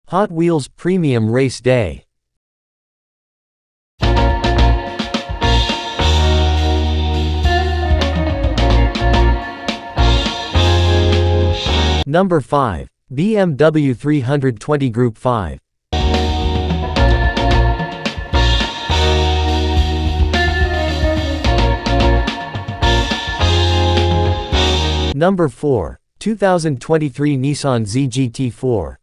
Hot Wheels Premium Race Day. Number 5. BMW 320 Group 5. Number 4. 2023 Nissan Z GT4.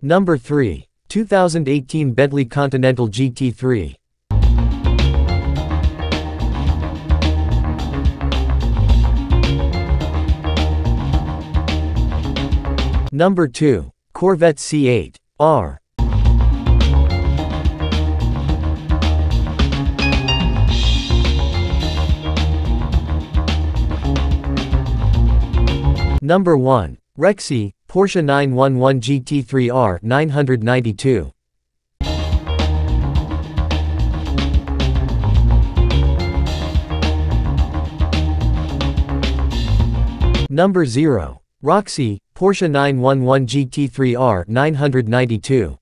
Number 3. 2018 Bentley Continental GT3. Number 2. Corvette C8 R. Number 1. Rexy, Porsche 911 GT3 R 992. Number 0. Roxy, Porsche 911 GT3 R 992.